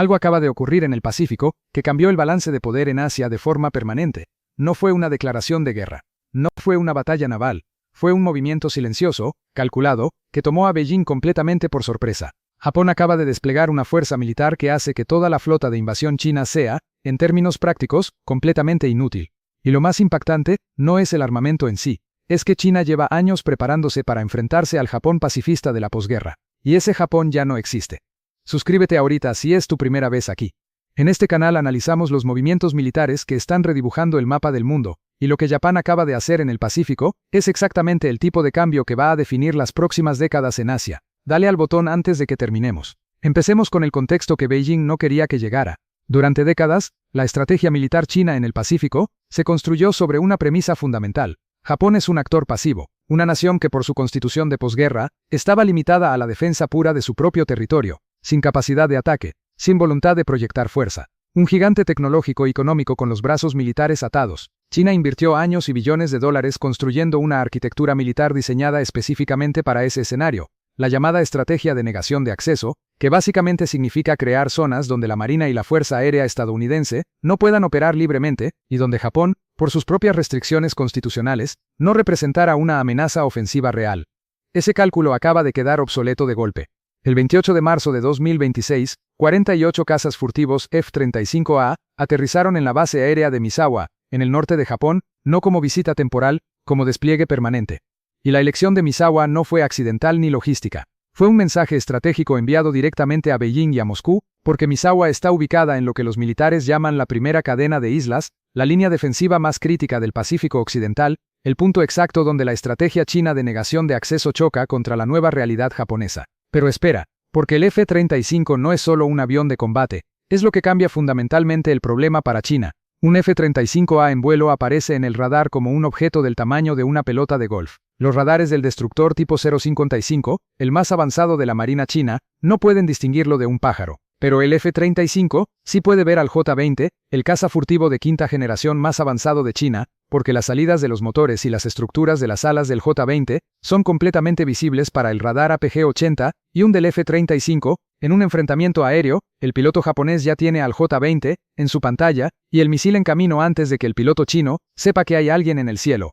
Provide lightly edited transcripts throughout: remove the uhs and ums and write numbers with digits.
Algo acaba de ocurrir en el Pacífico, que cambió el balance de poder en Asia de forma permanente. No fue una declaración de guerra. No fue una batalla naval. Fue un movimiento silencioso, calculado, que tomó a Beijing completamente por sorpresa. Japón acaba de desplegar una fuerza militar que hace que toda la flota de invasión china sea, en términos prácticos, completamente inútil. Y lo más impactante, no es el armamento en sí, es que China lleva años preparándose para enfrentarse al Japón pacifista de la posguerra. Y ese Japón ya no existe. Suscríbete ahorita si es tu primera vez aquí. En este canal analizamos los movimientos militares que están redibujando el mapa del mundo, y lo que Japón acaba de hacer en el Pacífico es exactamente el tipo de cambio que va a definir las próximas décadas en Asia. Dale al botón antes de que terminemos. Empecemos con el contexto que Beijing no quería que llegara. Durante décadas, la estrategia militar china en el Pacífico se construyó sobre una premisa fundamental. Japón es un actor pasivo, una nación que por su constitución de posguerra estaba limitada a la defensa pura de su propio territorio, sin capacidad de ataque, sin voluntad de proyectar fuerza. Un gigante tecnológico y económico con los brazos militares atados. China invirtió años y billones de dólares construyendo una arquitectura militar diseñada específicamente para ese escenario, la llamada estrategia de negación de acceso, que básicamente significa crear zonas donde la Marina y la Fuerza Aérea estadounidense no puedan operar libremente, y donde Japón, por sus propias restricciones constitucionales, no representara una amenaza ofensiva real. Ese cálculo acaba de quedar obsoleto de golpe. El 28 de marzo de 2026, 48 cazas furtivos F-35A aterrizaron en la base aérea de Misawa, en el norte de Japón, no como visita temporal, como despliegue permanente. Y la elección de Misawa no fue accidental ni logística. Fue un mensaje estratégico enviado directamente a Beijing y a Moscú, porque Misawa está ubicada en lo que los militares llaman la primera cadena de islas, la línea defensiva más crítica del Pacífico Occidental, el punto exacto donde la estrategia china de negación de acceso choca contra la nueva realidad japonesa. Pero espera, porque el F-35 no es solo un avión de combate, es lo que cambia fundamentalmente el problema para China. Un F-35A en vuelo aparece en el radar como un objeto del tamaño de una pelota de golf. Los radares del destructor tipo 055, el más avanzado de la Marina china, no pueden distinguirlo de un pájaro. Pero el F-35 sí puede ver al J-20, el caza furtivo de quinta generación más avanzado de China, porque las salidas de los motores y las estructuras de las alas del J-20 son completamente visibles para el radar APG-80 y un del F-35. En un enfrentamiento aéreo, el piloto japonés ya tiene al J-20 en su pantalla y el misil en camino antes de que el piloto chino sepa que hay alguien en el cielo.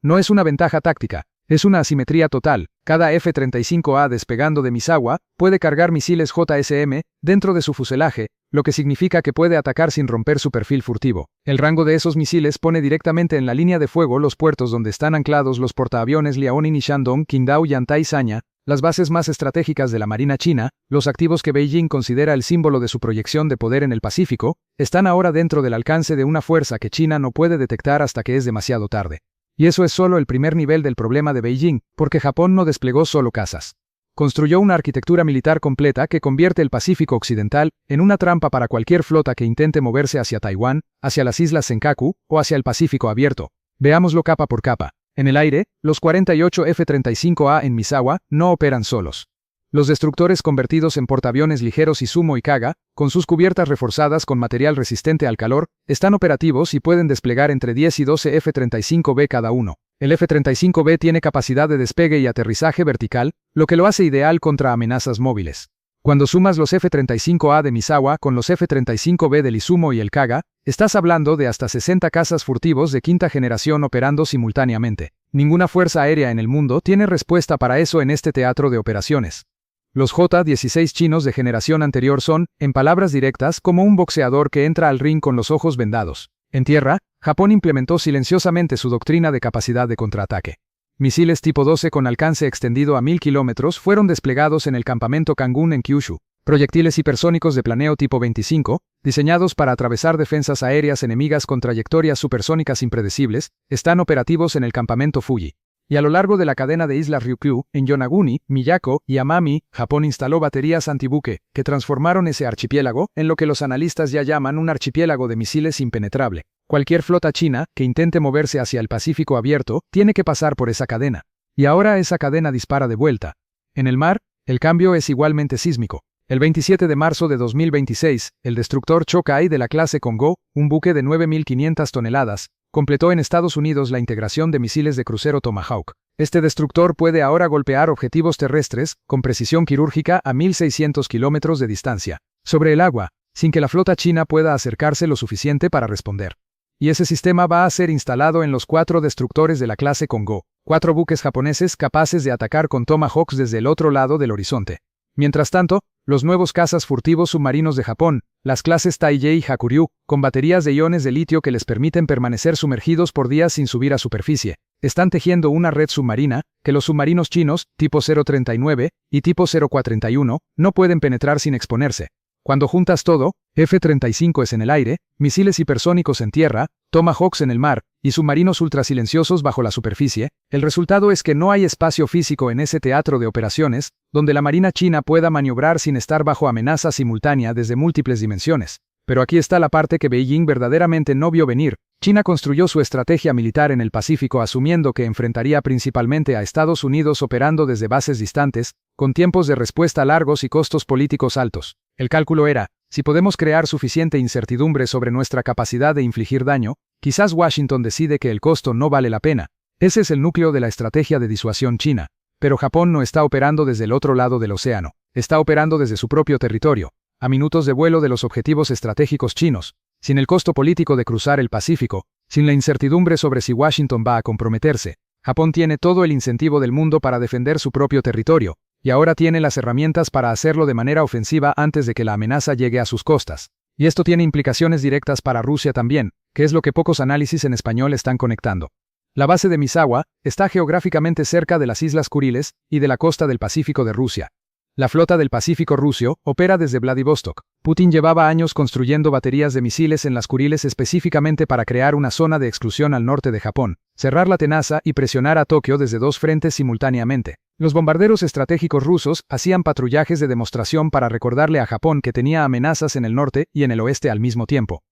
No es una ventaja táctica, es una asimetría total. Cada F-35A despegando de Misawa puede cargar misiles JSM dentro de su fuselaje, lo que significa que puede atacar sin romper su perfil furtivo. El rango de esos misiles pone directamente en la línea de fuego los puertos donde están anclados los portaaviones Liaoning y Shandong, Qingdao y Yantai Sanya, las bases más estratégicas de la Marina china, los activos que Beijing considera el símbolo de su proyección de poder en el Pacífico, están ahora dentro del alcance de una fuerza que China no puede detectar hasta que es demasiado tarde. Y eso es solo el primer nivel del problema de Beijing, porque Japón no desplegó solo cazas. Construyó una arquitectura militar completa que convierte el Pacífico Occidental en una trampa para cualquier flota que intente moverse hacia Taiwán, hacia las islas Senkaku o hacia el Pacífico abierto. Veámoslo capa por capa. En el aire, los 48 F-35A en Misawa no operan solos. Los destructores convertidos en portaaviones ligeros Izumo y Kaga, con sus cubiertas reforzadas con material resistente al calor, están operativos y pueden desplegar entre 10 y 12 F-35B cada uno. El F-35B tiene capacidad de despegue y aterrizaje vertical, lo que lo hace ideal contra amenazas móviles. Cuando sumas los F-35A de Misawa con los F-35B del Izumo y el Kaga, estás hablando de hasta 60 cazas furtivos de quinta generación operando simultáneamente. Ninguna fuerza aérea en el mundo tiene respuesta para eso en este teatro de operaciones. Los J-16 chinos de generación anterior son, en palabras directas, como un boxeador que entra al ring con los ojos vendados. En tierra, Japón implementó silenciosamente su doctrina de capacidad de contraataque. Misiles tipo 12 con alcance extendido a 1000 kilómetros fueron desplegados en el campamento Kangun en Kyushu. Proyectiles hipersónicos de planeo tipo 25, diseñados para atravesar defensas aéreas enemigas con trayectorias supersónicas impredecibles, están operativos en el campamento Fuji. Y a lo largo de la cadena de islas Ryukyu, en Yonaguni, Miyako y Amami, Japón instaló baterías antibuque, que transformaron ese archipiélago en lo que los analistas ya llaman un archipiélago de misiles impenetrable. Cualquier flota china que intente moverse hacia el Pacífico abierto tiene que pasar por esa cadena. Y ahora esa cadena dispara de vuelta. En el mar, el cambio es igualmente sísmico. El 27 de marzo de 2026, el destructor Chokai de la clase Kongo, un buque de 9.500 toneladas, completó en Estados Unidos la integración de misiles de crucero Tomahawk. Este destructor puede ahora golpear objetivos terrestres con precisión quirúrgica a 1.600 kilómetros de distancia. Sobre el agua, sin que la flota china pueda acercarse lo suficiente para responder. Y ese sistema va a ser instalado en los 4 destructores de la clase Kongō, 4 buques japoneses capaces de atacar con Tomahawks desde el otro lado del horizonte. Mientras tanto, los nuevos cazas furtivos submarinos de Japón, las clases Taijie y Hakuryu, con baterías de iones de litio que les permiten permanecer sumergidos por días sin subir a superficie, están tejiendo una red submarina que los submarinos chinos, tipo 039 y tipo 0431, no pueden penetrar sin exponerse. Cuando juntas todo, F-35s en el aire, misiles hipersónicos en tierra, Tomahawks en el mar, y submarinos ultrasilenciosos bajo la superficie, el resultado es que no hay espacio físico en ese teatro de operaciones, donde la Marina china pueda maniobrar sin estar bajo amenaza simultánea desde múltiples dimensiones. Pero aquí está la parte que Beijing verdaderamente no vio venir. China construyó su estrategia militar en el Pacífico asumiendo que enfrentaría principalmente a Estados Unidos operando desde bases distantes, con tiempos de respuesta largos y costos políticos altos. El cálculo era, si podemos crear suficiente incertidumbre sobre nuestra capacidad de infligir daño, quizás Washington decide que el costo no vale la pena. Ese es el núcleo de la estrategia de disuasión china. Pero Japón no está operando desde el otro lado del océano. Está operando desde su propio territorio, a minutos de vuelo de los objetivos estratégicos chinos, sin el costo político de cruzar el Pacífico, sin la incertidumbre sobre si Washington va a comprometerse. Japón tiene todo el incentivo del mundo para defender su propio territorio, y ahora tiene las herramientas para hacerlo de manera ofensiva antes de que la amenaza llegue a sus costas. Y esto tiene implicaciones directas para Rusia también, que es lo que pocos análisis en español están conectando. La base de Misawa está geográficamente cerca de las Islas Kuriles y de la costa del Pacífico de Rusia. La flota del Pacífico ruso opera desde Vladivostok. Putin llevaba años construyendo baterías de misiles en las Kuriles específicamente para crear una zona de exclusión al norte de Japón, cerrar la tenaza y presionar a Tokio desde 2 frentes simultáneamente. Los bombarderos estratégicos rusos hacían patrullajes de demostración para recordarle a Japón que tenía amenazas en el norte y en el oeste al mismo tiempo.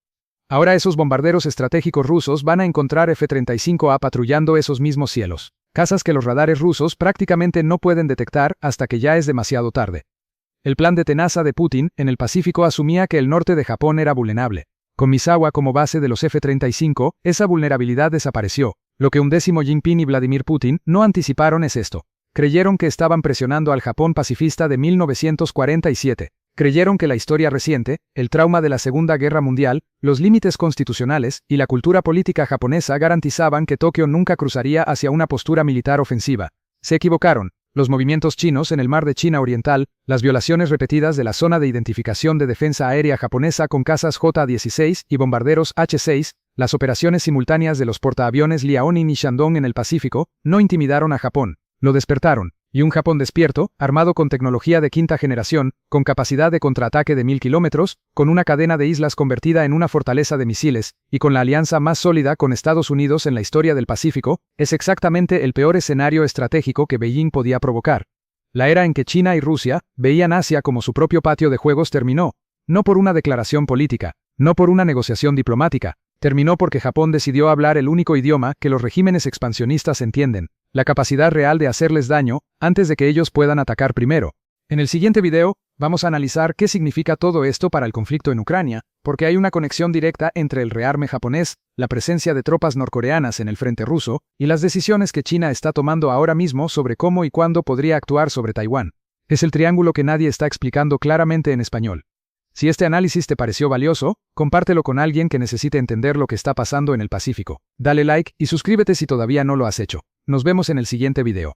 Ahora esos bombarderos estratégicos rusos van a encontrar F-35A patrullando esos mismos cielos. Cazas que los radares rusos prácticamente no pueden detectar hasta que ya es demasiado tarde. El plan de tenaza de Putin en el Pacífico asumía que el norte de Japón era vulnerable. Con Misawa como base de los F-35, esa vulnerabilidad desapareció. Lo que Undécimo Jinping y Vladimir Putin no anticiparon es esto. Creyeron que estaban presionando al Japón pacifista de 1947. Creyeron que la historia reciente, el trauma de la Segunda Guerra Mundial, los límites constitucionales y la cultura política japonesa garantizaban que Tokio nunca cruzaría hacia una postura militar ofensiva. Se equivocaron. Los movimientos chinos en el mar de China Oriental, las violaciones repetidas de la zona de identificación de defensa aérea japonesa con cazas J-16 y bombarderos H-6, las operaciones simultáneas de los portaaviones Liaoning y Shandong en el Pacífico, no intimidaron a Japón, lo despertaron. Y un Japón despierto, armado con tecnología de quinta generación, con capacidad de contraataque de 1000 kilómetros, con una cadena de islas convertida en una fortaleza de misiles, y con la alianza más sólida con Estados Unidos en la historia del Pacífico, es exactamente el peor escenario estratégico que Beijing podía provocar. La era en que China y Rusia veían Asia como su propio patio de juegos terminó, no por una declaración política, no por una negociación diplomática, terminó porque Japón decidió hablar el único idioma que los regímenes expansionistas entienden, la capacidad real de hacerles daño antes de que ellos puedan atacar primero. En el siguiente video, vamos a analizar qué significa todo esto para el conflicto en Ucrania, porque hay una conexión directa entre el rearme japonés, la presencia de tropas norcoreanas en el frente ruso, y las decisiones que China está tomando ahora mismo sobre cómo y cuándo podría actuar sobre Taiwán. Es el triángulo que nadie está explicando claramente en español. Si este análisis te pareció valioso, compártelo con alguien que necesite entender lo que está pasando en el Pacífico. Dale like y suscríbete si todavía no lo has hecho. Nos vemos en el siguiente video.